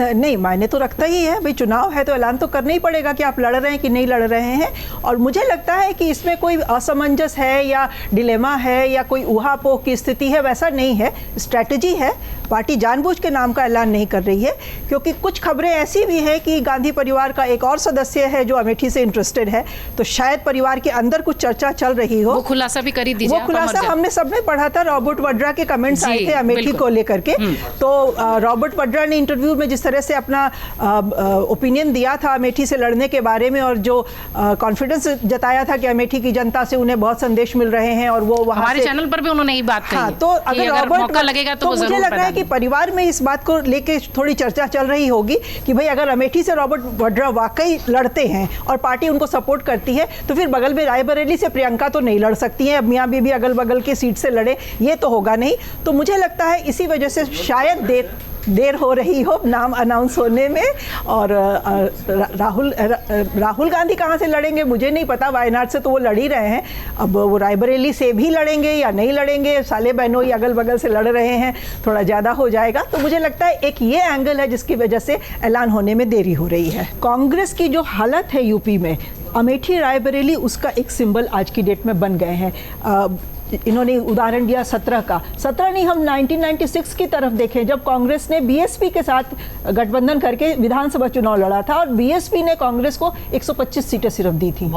नहीं, मायने तो रखता ही है भाई, चुनाव है तो ऐलान तो करना ही पड़ेगा कि आप लड़ रहे हैं कि नहीं लड़ रहे हैं। और मुझे लगता है कि इसमें कोई असमंजस है या डिलेमा है या कोई ऊहापोह की स्थिति है, वैसा नहीं है। स्ट्रैटेजी है, पार्टी जानबूझ के नाम का ऐलान नहीं कर रही है, क्योंकि कुछ खबरें ऐसी भी हैं कि गांधी परिवार का एक और सदस्य है जो अमेठी से इंटरेस्टेड है, तो शायद परिवार के अंदर कुछ चर्चा चल रही हो। वो खुलासा भी कर ही दीजिए। वो खुलासा हमने सबने पढ़ा था, रॉबर्ट वड्रा के कमेंट्स आए थे अमेठी को लेकर के। तो रॉबर्ट वड्रा ने इंटरव्यू में जिस तरह से अपना ओपिनियन दिया था अमेठी से लड़ने के बारे में, और जो कॉन्फिडेंस जताया था कि अमेठी की जनता से उन्हें बहुत संदेश मिल रहे हैं, और वो वहां हमारे चैनल पर भी उन्होंने यही बात कही। हाँ, तो अगर मौका लगेगा तो मुझे लग रहा है कि परिवार में इस बात को लेके थोड़ी चर्चा चल रही होगी कि भाई अगर अमेठी से रॉबर्ट वड्रा वाकई लड़ते हैं और पार्टी उनको सपोर्ट करती है, तो फिर बगल में रायबरेली से प्रियंका तो नहीं लड़ सकती हैं। अब मियां बीबी अगल बगल की सीट से लड़े, ये तो होगा नहीं। तो मुझे लगता है इसी वजह से शायद देर हो रही हो नाम अनाउंस होने में। और राहुल गांधी कहाँ से लड़ेंगे मुझे नहीं पता, वायनाड से तो वो लड़ ही रहे हैं। अब वो रायबरेली से भी लड़ेंगे या नहीं लड़ेंगे, साले बहनों या अगल बगल से लड़ रहे हैं, थोड़ा ज़्यादा हो जाएगा। तो मुझे लगता है एक ये एंगल है जिसकी वजह से ऐलान होने में देरी हो रही है। कांग्रेस की जो हालत है यूपी में, अमेठी रायबरेली उसका एक सिंबल आज की डेट में बन गए हैं। इन्होंने उदाहरण दिया 17 का, 17 नहीं, हम 1996 की तरफ देखें जब कांग्रेस ने बीएसपी के साथ गठबंधन करके विधानसभा चुनाव लड़ा था, और बीएसपी ने कांग्रेस को 125 सीटें सिर्फ दी थी,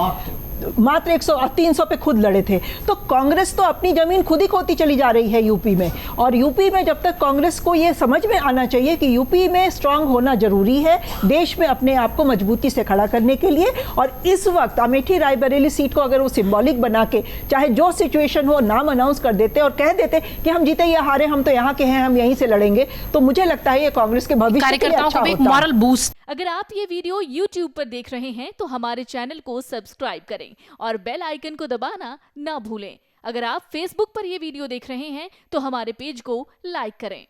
मात्र 300 पे खुद लड़े थे। तो कांग्रेस तो अपनी जमीन खुद ही खोती चली जा रही है यूपी में। और यूपी में जब तक कांग्रेस को ये समझ में आना चाहिए कि यूपी में स्ट्रांग होना जरूरी है देश में अपने आप को मजबूती से खड़ा करने के लिए, और इस वक्त अमेठी रायबरेली सीट को अगर वो सिंबॉलिक बना के चाहे जो सिचुएशन हो नाम अनाउंस कर देते और कह देते कि हम जीते या हारे हम तो यहाँ के हैं, हम यहीं से लड़ेंगे, तो मुझे लगता है ये कांग्रेस के भविष्य के लिए अच्छा होता है। Moral boost. अगर आप ये वीडियो YouTube पर देख रहे हैं तो हमारे चैनल को सब्सक्राइब करें और बेल आइकन को दबाना ना भूलें। अगर आप Facebook पर ये वीडियो देख रहे हैं तो हमारे पेज को लाइक करें।